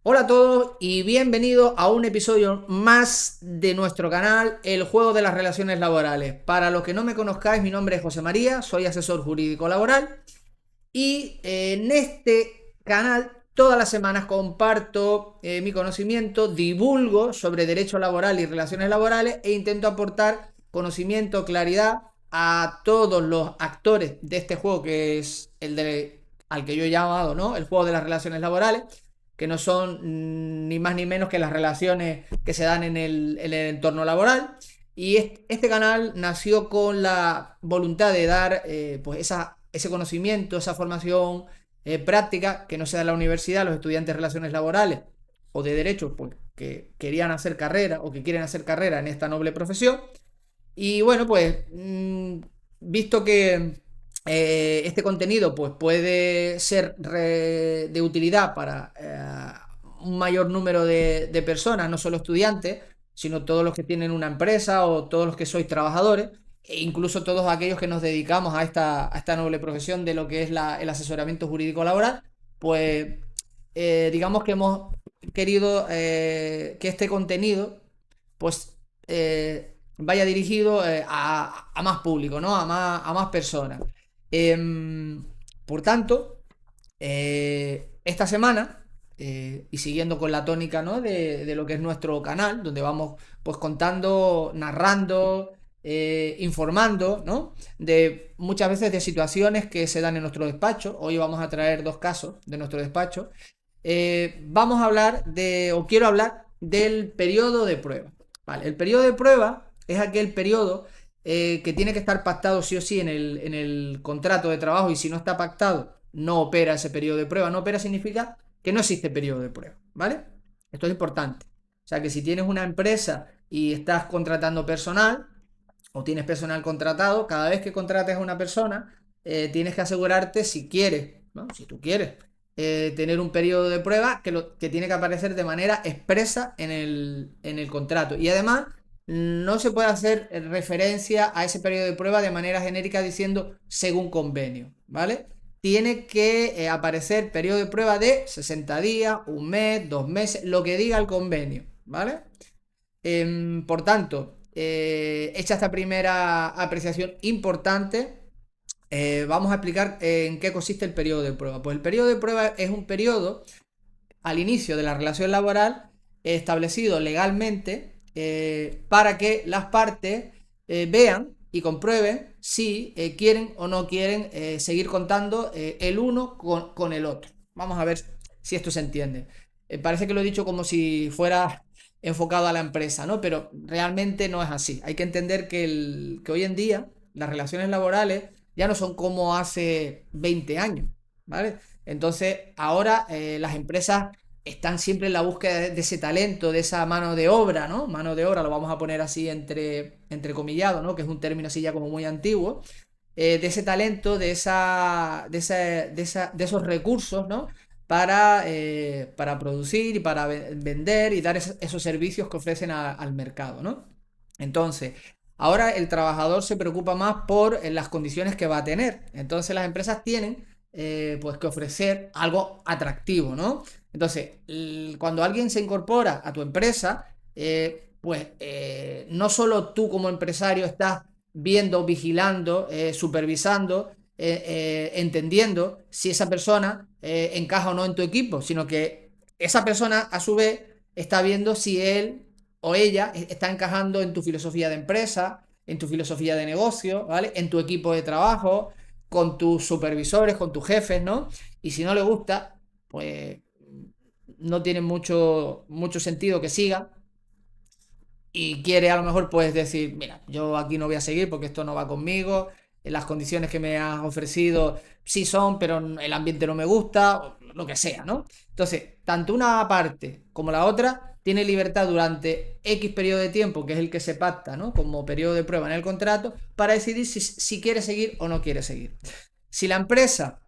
Hola a todos y bienvenidos a un episodio más de nuestro canal, El Juego de las Relaciones Laborales. Para los que no me conozcáis, mi nombre es José María, soy asesor jurídico laboral y en este canal todas las semanas comparto mi conocimiento, divulgo sobre derecho laboral y relaciones laborales e intento aportar conocimiento, claridad a todos los actores de este juego que es al que yo he llamado, ¿no? El juego de las relaciones laborales, que no son ni más ni menos que las relaciones que se dan en el entorno laboral. Y este canal nació con la voluntad de dar pues ese conocimiento, esa formación práctica que no se da en la universidad a los estudiantes de relaciones laborales o de derecho, pues, que querían hacer carrera o que quieren hacer carrera en esta noble profesión. Y bueno, pues visto que este contenido pues, puede ser de utilidad para un mayor número de personas, no solo estudiantes, sino todos los que tienen una empresa o todos los que sois trabajadores, e incluso todos aquellos que nos dedicamos a esta noble profesión de lo que es el asesoramiento jurídico laboral, pues digamos que hemos querido que este contenido pues vaya dirigido a más público, ¿no? A más personas. Em, por tanto, esta semana, y siguiendo con la tónica, ¿no? de lo que es nuestro canal, donde vamos pues contando, narrando, informando, ¿no? De muchas veces de situaciones que se dan en nuestro despacho. Hoy vamos a traer dos casos de nuestro despacho. Vamos a hablar o quiero hablar del periodo de prueba. Vale, el periodo de prueba es aquel periodo que tiene que estar pactado sí o sí en el contrato de trabajo, y si no está pactado, no opera ese periodo de prueba. No opera significa que no existe periodo de prueba, ¿vale? Esto es importante. O sea que si tienes una empresa y estás contratando personal o tienes personal contratado, cada vez que contrates a una persona, tienes que asegurarte si quieres, ¿no? Si tú quieres tener un periodo de prueba que tiene que aparecer de manera expresa en el contrato. Y además, no se puede hacer referencia a ese periodo de prueba de manera genérica diciendo según convenio, ¿vale? Tiene que aparecer periodo de prueba de 60 días, un mes, 2 meses, lo que diga el convenio, ¿vale? Por tanto, hecha esta primera apreciación importante, vamos a explicar en qué consiste el periodo de prueba. Pues el periodo de prueba es un periodo al inicio de la relación laboral establecido legalmente para que las partes vean y comprueben si quieren o no quieren seguir contando el uno con el otro. Vamos a ver si esto se entiende. Parece que lo he dicho como si fuera enfocado a la empresa, ¿no? Pero realmente no es así. Hay que entender que hoy en día las relaciones laborales ya no son como hace 20 años, ¿vale? Entonces, ahora las empresas están siempre en la búsqueda de ese talento, de esa mano de obra, ¿no? Mano de obra, lo vamos a poner así entre comillado, ¿no? Que es un término así ya como muy antiguo. De ese talento, de esos recursos, ¿no? Para producir y para vender y dar esos servicios que ofrecen al mercado, ¿no? Entonces, ahora el trabajador se preocupa más por las condiciones que va a tener. Entonces, las empresas tienen pues que ofrecer algo atractivo, ¿no? Entonces, cuando alguien se incorpora a tu empresa, pues no solo tú como empresario estás viendo, vigilando, supervisando, entendiendo si esa persona encaja o no en tu equipo, sino que esa persona a su vez está viendo si él o ella está encajando en tu filosofía de empresa, en tu filosofía de negocio, ¿vale? En tu equipo de trabajo, con tus supervisores, con tus jefes, ¿no? Y si no le gusta, pues no tiene mucho sentido que siga, y quiere a lo mejor pues decir, mira, yo aquí no voy a seguir porque esto no va conmigo, las condiciones que me has ofrecido sí son, pero el ambiente no me gusta, o lo que sea, ¿no? Entonces, tanto una parte como la otra tiene libertad durante X periodo de tiempo, que es el que se pacta, ¿no? Como periodo de prueba en el contrato, para decidir si quiere seguir o no quiere seguir. Si la empresa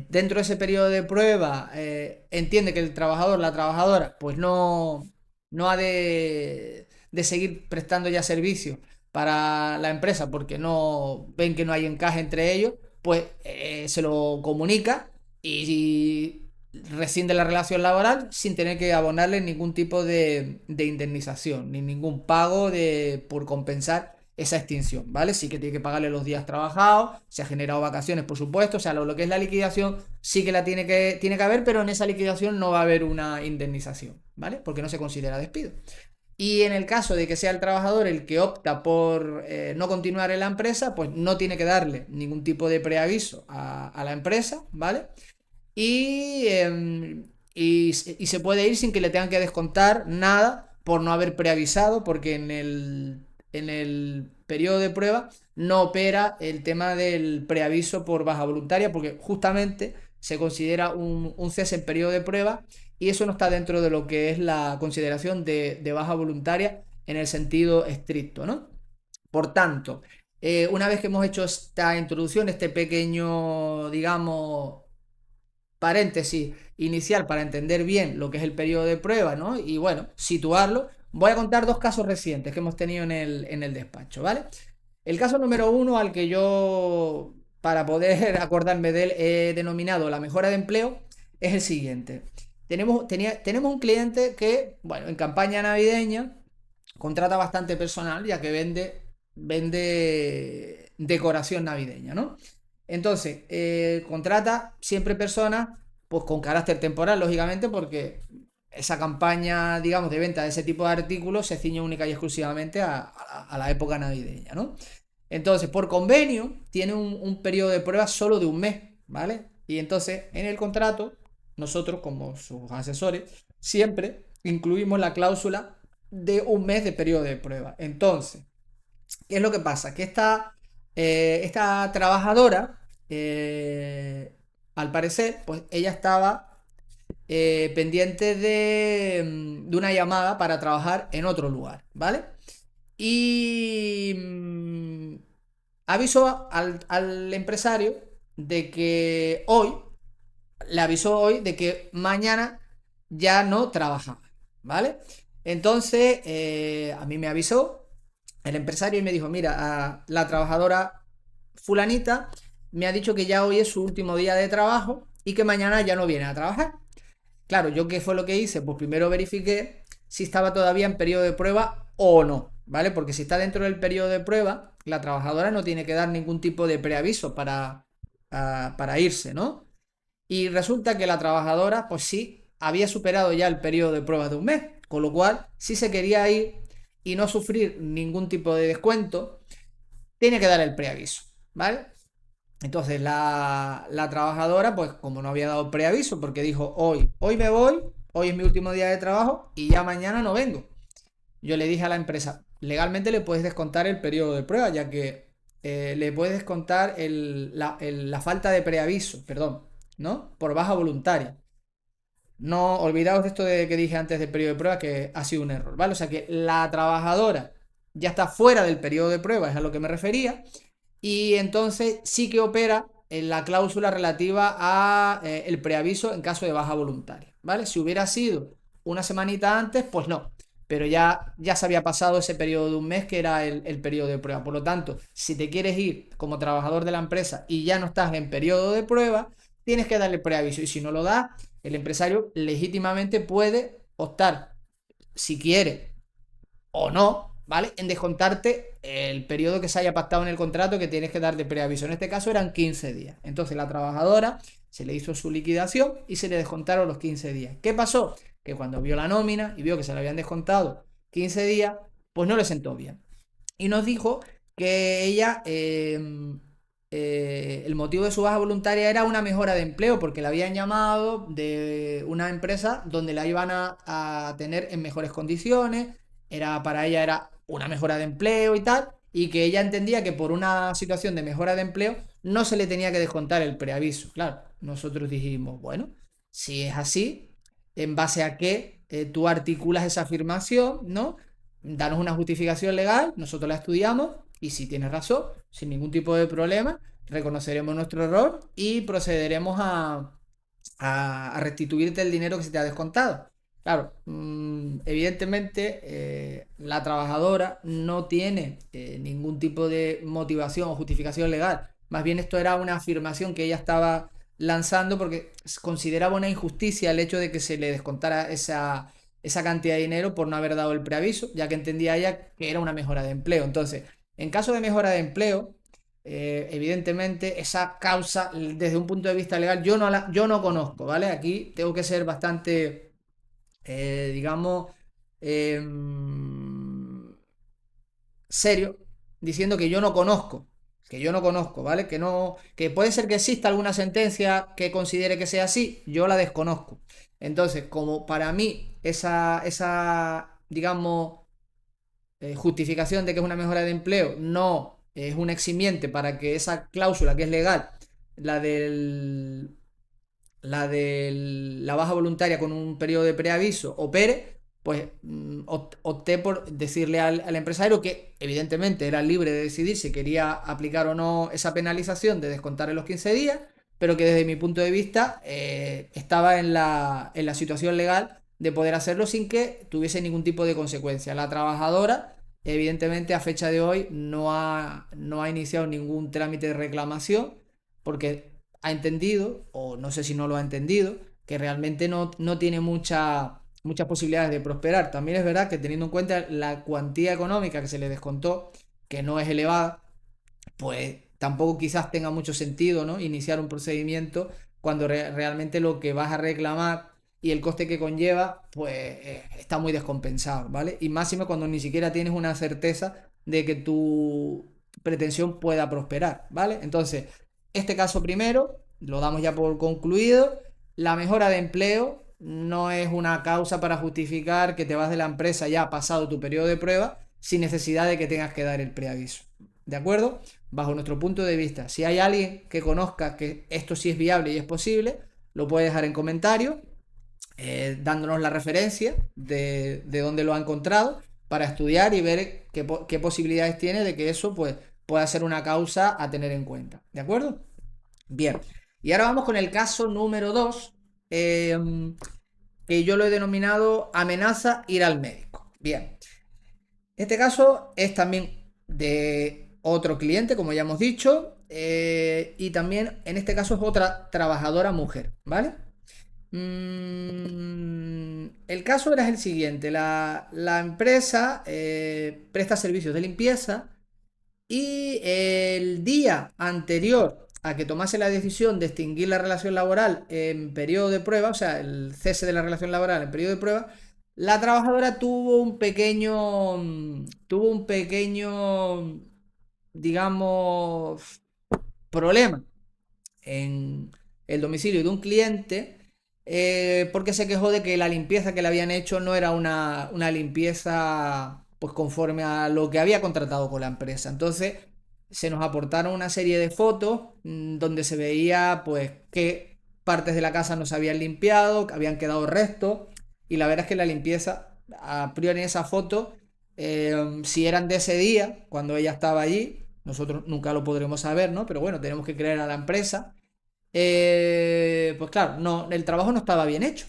dentro de ese periodo de prueba entiende que el trabajador, la trabajadora, pues no ha de seguir prestando ya servicio para la empresa porque no ven que no hay encaje entre ellos, pues se lo comunica y rescinde la relación laboral sin tener que abonarle ningún tipo de indemnización, ni ningún pago por compensar esa extinción, ¿vale? Sí que tiene que pagarle los días trabajados, se ha generado vacaciones, por supuesto, o sea, lo que es la liquidación sí que la tiene que haber, pero en esa liquidación no va a haber una indemnización, ¿vale? Porque no se considera despido. Y en el caso de que sea el trabajador el que opta por no continuar en la empresa, pues no tiene que darle ningún tipo de preaviso a la empresa, ¿vale? Y se puede ir sin que le tengan que descontar nada por no haber preavisado, porque en el periodo de prueba no opera el tema del preaviso por baja voluntaria, porque justamente se considera un cese en periodo de prueba y eso no está dentro de lo que es la consideración de baja voluntaria en el sentido estricto, ¿no? Por tanto, una vez que hemos hecho esta introducción, este pequeño, digamos, paréntesis inicial para entender bien lo que es el periodo de prueba, ¿no? Y bueno, situarlo. Voy a contar dos casos recientes que hemos tenido en el despacho, ¿vale? El caso número uno al que yo, para poder acordarme de él, he denominado la mejora de empleo, es el siguiente. Tenemos un cliente que, bueno, en campaña navideña contrata bastante personal ya que vende decoración navideña, ¿no? Entonces, contrata siempre personas pues con carácter temporal, lógicamente, porque esa campaña, digamos, de venta de ese tipo de artículos se ciñe única y exclusivamente a la época navideña, ¿no? Entonces, por convenio, tiene un periodo de prueba solo de un mes, ¿vale? Y entonces, en el contrato, nosotros, como sus asesores, siempre incluimos la cláusula de un mes de periodo de prueba. Entonces, ¿qué es lo que pasa? Que esta trabajadora, al parecer, pues ella estaba pendiente de una llamada para trabajar en otro lugar, ¿vale? Y avisó al empresario de que hoy, le avisó hoy de que mañana ya no trabajaba, ¿vale? Entonces, a mí me avisó el empresario y me dijo, mira, la trabajadora fulanita me ha dicho que ya hoy es su último día de trabajo y que mañana ya no viene a trabajar. Claro, ¿yo qué fue lo que hice? Pues primero verifiqué si estaba todavía en periodo de prueba o no, ¿vale? Porque si está dentro del periodo de prueba, la trabajadora no tiene que dar ningún tipo de preaviso para irse, ¿no? Y resulta que la trabajadora, pues sí, había superado ya el periodo de prueba de un mes, con lo cual, si se quería ir y no sufrir ningún tipo de descuento, tiene que dar el preaviso, ¿vale? Entonces la trabajadora, pues como no había dado preaviso, porque dijo, hoy me voy, hoy es mi último día de trabajo y ya mañana no vengo. Yo le dije a la empresa, legalmente le puedes descontar el periodo de prueba, ya que le puedes descontar la falta de preaviso, perdón, ¿no? Por baja voluntaria. No olvidaos de esto de que dije antes del periodo de prueba, que ha sido un error, ¿vale? O sea que la trabajadora ya está fuera del periodo de prueba, es a lo que me refería, y entonces sí que opera en la cláusula relativa a el preaviso en caso de baja voluntaria, ¿vale? Si hubiera sido una semanita antes, pues no, pero ya se había pasado ese periodo de un mes que era el periodo de prueba. Por lo tanto, si te quieres ir como trabajador de la empresa y ya no estás en periodo de prueba, tienes que darle preaviso y si no lo das, el empresario legítimamente puede optar, si quiere o no, ¿vale? En descontarte el periodo que se haya pactado en el contrato que tienes que dar de preaviso. En este caso eran 15 días. Entonces la trabajadora se le hizo su liquidación y se le descontaron los 15 días. ¿Qué pasó? Que cuando vio la nómina y vio que se le habían descontado 15 días, pues no le sentó bien. Y nos dijo que ella, el motivo de su baja voluntaria era una mejora de empleo, porque la habían llamado de una empresa donde la iban a tener en mejores condiciones, para ella era una mejora de empleo y tal, y que ella entendía que por una situación de mejora de empleo no se le tenía que descontar el preaviso. Claro, nosotros dijimos, bueno, si es así, ¿en base a qué tú articulas esa afirmación, ¿no? Danos una justificación legal, nosotros la estudiamos y si tienes razón, sin ningún tipo de problema, reconoceremos nuestro error y procederemos a restituirte el dinero que se te ha descontado. Claro, evidentemente la trabajadora no tiene ningún tipo de motivación o justificación legal. Más bien esto era una afirmación que ella estaba lanzando porque consideraba una injusticia el hecho de que se le descontara esa cantidad de dinero por no haber dado el preaviso, ya que entendía ella que era una mejora de empleo. Entonces, en caso de mejora de empleo, evidentemente esa causa, desde un punto de vista legal, yo no conozco, ¿vale? Aquí tengo que ser bastante, digamos, serio, diciendo que yo no conozco, ¿vale? Que no, que puede ser que exista alguna sentencia que considere que sea así, yo la desconozco. Entonces, como para mí digamos, justificación de que es una mejora de empleo no es un eximiente para que esa cláusula que es legal, la del la baja voluntaria con un periodo de preaviso opere, pues opté por decirle al empresario que evidentemente era libre de decidir si quería aplicar o no esa penalización de descontar en los 15 días, pero que desde mi punto de vista estaba en la situación legal de poder hacerlo sin que tuviese ningún tipo de consecuencia. La trabajadora, evidentemente, a fecha de hoy no ha iniciado ningún trámite de reclamación porque ha entendido, o no sé si no lo ha entendido, que realmente no tiene muchas posibilidades de prosperar. También es verdad que teniendo en cuenta la cuantía económica que se le descontó, que no es elevada, pues tampoco quizás tenga mucho sentido, ¿no? Iniciar un procedimiento cuando realmente lo que vas a reclamar y el coste que conlleva, pues está muy descompensado, ¿vale? Y máximo cuando ni siquiera tienes una certeza de que tu pretensión pueda prosperar, ¿vale? Entonces, este caso primero, lo damos ya por concluido. La mejora de empleo no es una causa para justificar que te vas de la empresa ya pasado tu periodo de prueba sin necesidad de que tengas que dar el preaviso. ¿De acuerdo? Bajo nuestro punto de vista, si hay alguien que conozca que esto sí es viable y es posible, lo puede dejar en comentarios, dándonos la referencia de dónde lo ha encontrado para estudiar y ver qué posibilidades tiene de que eso pues, pueda ser una causa a tener en cuenta. ¿De acuerdo? Bien. Y ahora vamos con el caso número 2, que yo lo he denominado amenaza ir al médico. Bien. Este caso es también de otro cliente, como ya hemos dicho, y también en este caso es otra trabajadora mujer, ¿vale? El caso era el siguiente, la empresa presta servicios de limpieza y el día anterior a que tomase la decisión de extinguir la relación laboral en periodo de prueba, o sea, el cese de la relación laboral en periodo de prueba, la trabajadora tuvo un pequeño, digamos, problema en el domicilio de un cliente porque se quejó de que la limpieza que le habían hecho no era una limpieza pues conforme a lo que había contratado con la empresa. Entonces se nos aportaron una serie de fotos donde se veía pues qué partes de la casa no se habían limpiado, que habían quedado restos y la verdad es que la limpieza a priori en esa foto si eran de ese día cuando ella estaba allí nosotros nunca lo podremos saber, ¿no? Pero bueno, tenemos que creer a la empresa. Pues claro, no, el trabajo no estaba bien hecho.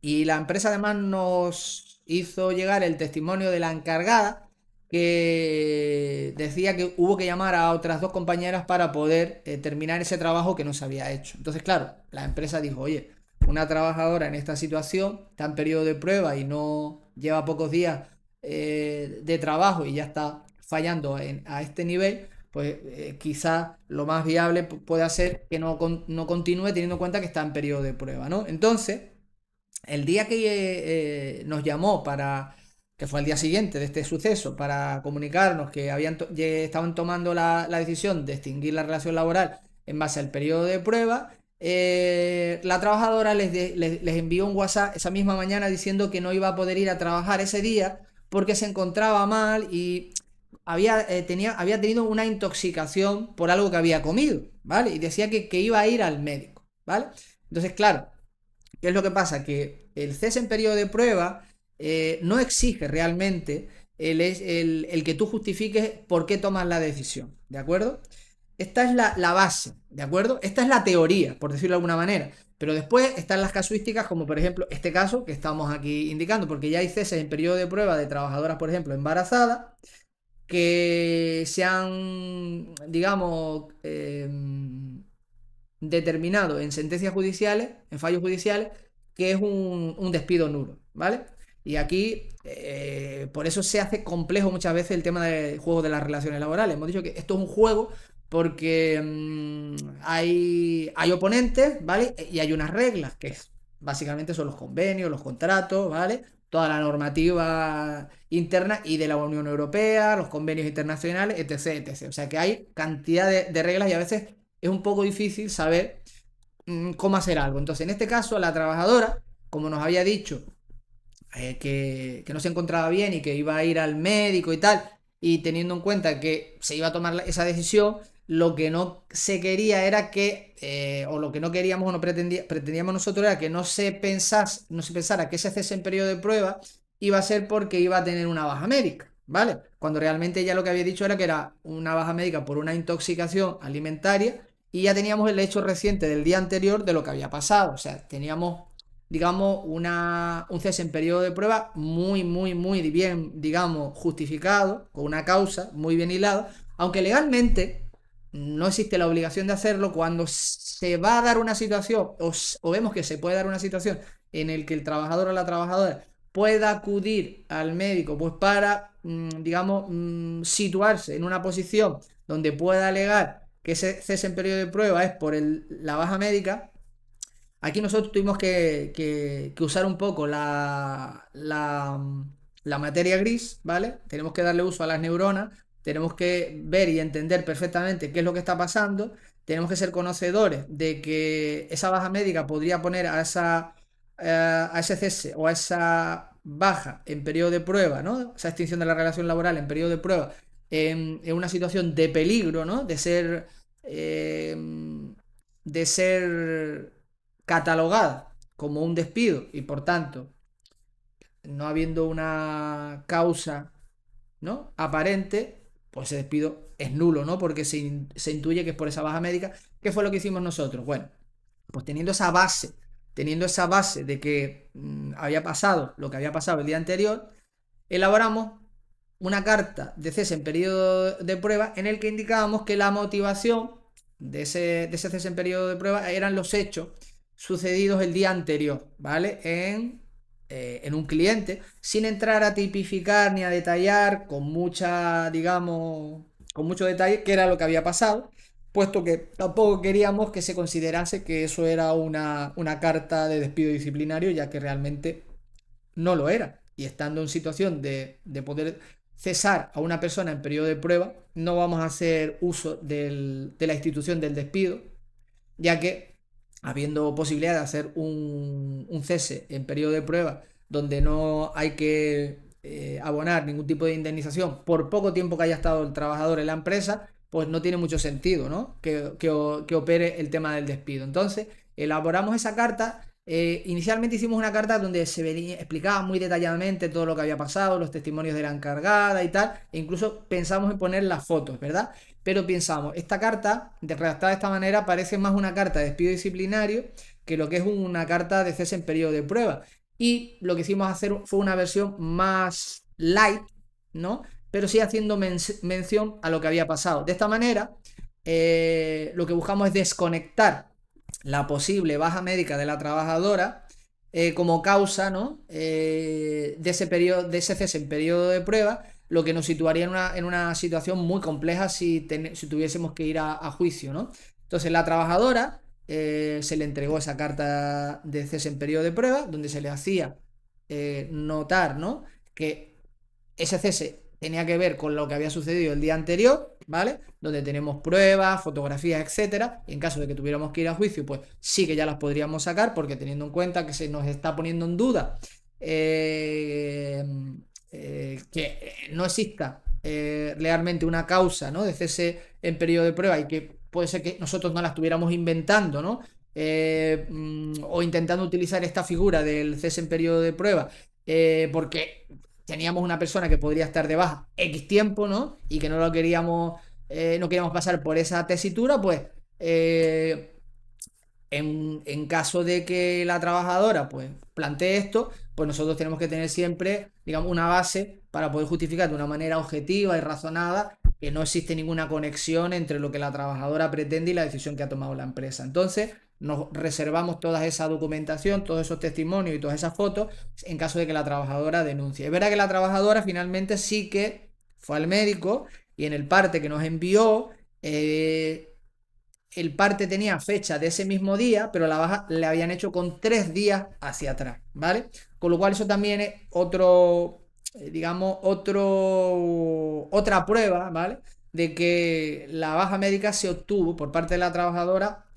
Y la empresa además nos hizo llegar el testimonio de la encargada que decía que hubo que llamar a otras dos compañeras para poder terminar ese trabajo que no se había hecho. Entonces, claro, la empresa dijo, oye, una trabajadora en esta situación está en periodo de prueba y no lleva pocos días de trabajo y ya está fallando a este nivel, pues quizás lo más viable puede ser que no continúe teniendo en cuenta que está en periodo de prueba, ¿no? Entonces, el día que nos llamó que fue el día siguiente de este suceso, para comunicarnos que estaban tomando la decisión de extinguir la relación laboral en base al periodo de prueba, la trabajadora les envió un WhatsApp esa misma mañana diciendo que no iba a poder ir a trabajar ese día porque se encontraba mal y había tenido una intoxicación por algo que había comido, ¿vale? Y decía que iba a ir al médico, ¿vale? Entonces, claro, ¿qué es lo que pasa? Que el cese en periodo de prueba no exige realmente el que tú justifiques por qué tomas la decisión, ¿de acuerdo? Esta es la base, ¿de acuerdo? Esta es la teoría, por decirlo de alguna manera. Pero después están las casuísticas, como por ejemplo este caso que estamos aquí indicando, porque ya hay ceses en periodo de prueba de trabajadoras, por ejemplo, embarazadas, que se han, digamos, determinado en sentencias judiciales, en fallos judiciales, que es un despido nulo, ¿vale? Y aquí, por eso se hace complejo muchas veces el tema del juego de las relaciones laborales. Hemos dicho que esto es un juego porque hay oponentes, ¿vale? Y hay unas reglas, que básicamente son los convenios, los contratos, ¿vale? Toda la normativa interna y de la Unión Europea, los convenios internacionales, etc, etc. O sea que hay cantidad de reglas y a veces es un poco difícil saber cómo hacer algo. Entonces, en este caso, la trabajadora, como nos había dicho, que no se encontraba bien y que iba a ir al médico y tal, y teniendo en cuenta que se iba a tomar esa decisión, lo que no se quería era que, o lo que no queríamos o no pretendíamos nosotros era que no se pensara que ese cese en periodo de prueba iba a ser porque iba a tener una baja médica, ¿vale? Cuando realmente ya lo que había dicho era que era una baja médica por una intoxicación alimentaria y ya teníamos el hecho reciente del día anterior de lo que había pasado, o sea, teníamos digamos, un cese en periodo de prueba muy, muy, muy bien, digamos, justificado, con una causa muy bien hilada, aunque legalmente no existe la obligación de hacerlo cuando se va a dar una situación o vemos que se puede dar una situación en el que el trabajador o la trabajadora pueda acudir al médico pues para, digamos, situarse en una posición donde pueda alegar que ese cese en periodo de prueba es por la baja médica. Aquí nosotros tuvimos que usar un poco la materia gris, ¿vale? Tenemos que darle uso a las neuronas, tenemos que ver y entender perfectamente qué es lo que está pasando, tenemos que ser conocedores de que esa baja médica podría poner a ese cese o a esa baja en periodo de prueba, ¿no? Esa extinción de la relación laboral en periodo de prueba, en una situación de peligro, ¿no? De ser catalogada como un despido y por tanto no habiendo una causa, ¿no?, aparente, pues ese despido es nulo, ¿no? Porque se intuye que es por esa baja médica. ¿Qué fue lo que hicimos nosotros? Bueno, pues teniendo esa base de que había pasado lo que había pasado el día anterior, elaboramos una carta de cese en periodo de prueba en el que indicábamos que la motivación de ese cese en periodo de prueba eran los hechos sucedidos el día anterior, ¿vale? En un cliente, sin entrar a tipificar ni a detallar con mucha, digamos, con mucho detalle qué era lo que había pasado, puesto que tampoco queríamos que se considerase que eso era una carta de despido disciplinario, ya que realmente no lo era. Y estando en situación de poder cesar a una persona en periodo de prueba, no vamos a hacer uso de la institución del despido, ya que habiendo posibilidad de hacer un cese en periodo de prueba donde no hay que abonar ningún tipo de indemnización por poco tiempo que haya estado el trabajador en la empresa, pues no tiene mucho sentido, ¿no?, que opere el tema del despido. Entonces, elaboramos esa carta. Inicialmente hicimos una carta donde explicaba muy detalladamente todo lo que había pasado, los testimonios de la encargada y tal, e incluso pensamos en poner las fotos, ¿verdad? Pero pensamos, esta carta, redactada de esta manera, parece más una carta de despido disciplinario que lo que es una carta de cese en periodo de prueba. Y lo que hicimos hacer fue una versión más light, ¿no? Pero sí haciendo mención a lo que había pasado. De esta manera, lo que buscamos es desconectar la posible baja médica de la trabajadora como causa, ¿no?, de ese cese en periodo de prueba, lo que nos situaría en una situación muy compleja si tuviésemos que ir a juicio, ¿no? Entonces la trabajadora se le entregó esa carta de cese en periodo de prueba donde se le hacía notar, ¿no?, que ese cese tenía que ver con lo que había sucedido el día anterior, ¿vale? Donde tenemos pruebas, fotografías, etcétera. Y en caso de que tuviéramos que ir a juicio, pues sí que ya las podríamos sacar, porque teniendo en cuenta que se nos está poniendo en duda que no exista realmente una causa, ¿no?, de cese en periodo de prueba y que puede ser que nosotros no la estuviéramos inventando, ¿no? O intentando utilizar esta figura del cese en periodo de prueba porque teníamos una persona que podría estar de baja X tiempo, ¿no?, y que no queríamos pasar por esa tesitura, pues en caso de que la trabajadora pues plantee esto, pues nosotros tenemos que tener siempre, digamos, una base para poder justificar de una manera objetiva y razonada que no existe ninguna conexión entre lo que la trabajadora pretende y la decisión que ha tomado la empresa. Entonces, nos reservamos toda esa documentación, todos esos testimonios y todas esas fotos en caso de que la trabajadora denuncie. Es verdad que la trabajadora finalmente sí que fue al médico y en el parte que nos envió, el parte tenía fecha de ese mismo día, pero la baja le habían hecho con 3 días hacia atrás, ¿vale? Con lo cual eso también es otro, digamos, otra prueba, ¿vale? De que la baja médica se obtuvo por parte de la trabajadora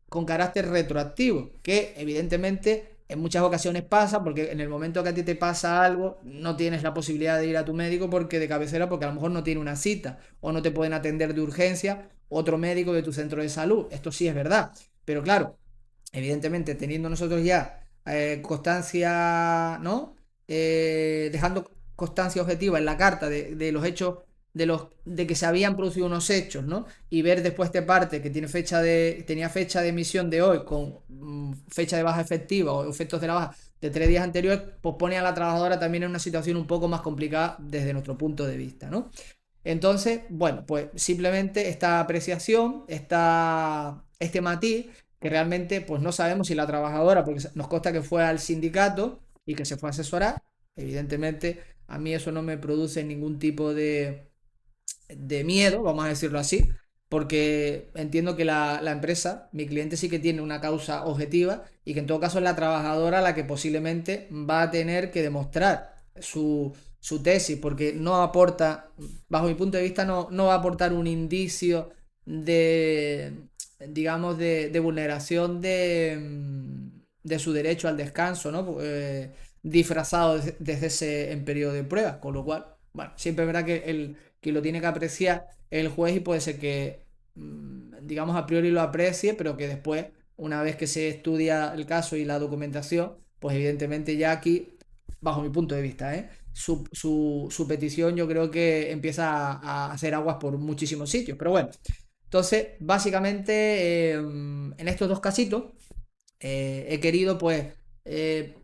con carácter retroactivo, que evidentemente en muchas ocasiones pasa, porque en el momento que a ti te pasa algo, no tienes la posibilidad de ir a tu médico porque de cabecera, porque a lo mejor no tiene una cita, o no te pueden atender de urgencia otro médico de tu centro de salud. Esto sí es verdad. Pero claro, evidentemente teniendo nosotros ya constancia, ¿no? Dejando constancia objetiva en la carta de los hechos de que se habían producido unos hechos, ¿no? Y ver después de parte que tenía fecha de emisión de hoy con fecha de baja efectiva o efectos de la baja de 3 días anteriores, pues pone a la trabajadora también en una situación un poco más complicada desde nuestro punto de vista, ¿no? Entonces, bueno, pues simplemente esta apreciación, este matiz, que realmente pues no sabemos si la trabajadora, porque nos consta que fue al sindicato y que se fue a asesorar, evidentemente a mí eso no me produce ningún tipo de miedo, vamos a decirlo así, porque entiendo que la empresa, mi cliente sí que tiene una causa objetiva y que en todo caso es la trabajadora la que posiblemente va a tener que demostrar su tesis, porque no aporta, bajo mi punto de vista, no va a aportar un indicio de, digamos, de vulneración de su derecho al descanso, ¿no? Disfrazado desde ese en periodo de prueba, con lo cual, bueno, siempre es verdad que lo tiene que apreciar el juez y puede ser que, digamos, a priori lo aprecie, pero que después, una vez que se estudia el caso y la documentación, pues evidentemente ya aquí, bajo mi punto de vista, su petición yo creo que empieza a hacer aguas por muchísimos sitios. Pero bueno, entonces, básicamente, en estos dos casitos, he querido pues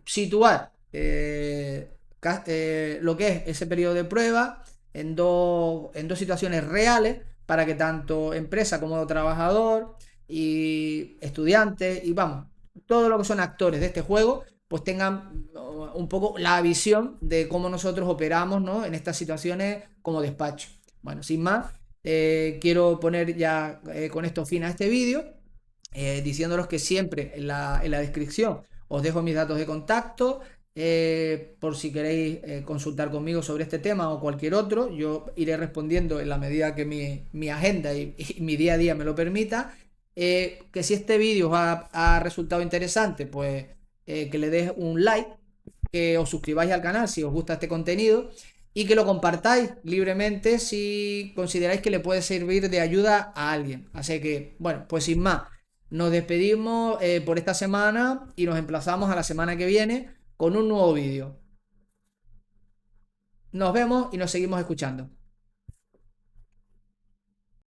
situar lo que es ese periodo de prueba en dos situaciones reales para que tanto empresa como trabajador y estudiantes y vamos, todo lo que son actores de este juego pues tengan un poco la visión de cómo nosotros operamos, ¿no? En estas situaciones como despacho. Bueno, sin más, quiero poner ya con esto fin a este vídeo, diciéndolos que siempre en la descripción os dejo mis datos de contacto, por si queréis consultar conmigo sobre este tema o cualquier otro. Yo iré respondiendo en la medida que mi agenda y mi día a día me lo permita. Que si este vídeo os ha resultado interesante, pues que le des un like, que os suscribáis al canal si os gusta este contenido y que lo compartáis libremente si consideráis que le puede servir de ayuda a alguien. Así que, bueno, pues sin más, nos despedimos por esta semana y nos emplazamos a la semana que viene con un nuevo vídeo. Nos vemos y nos seguimos escuchando.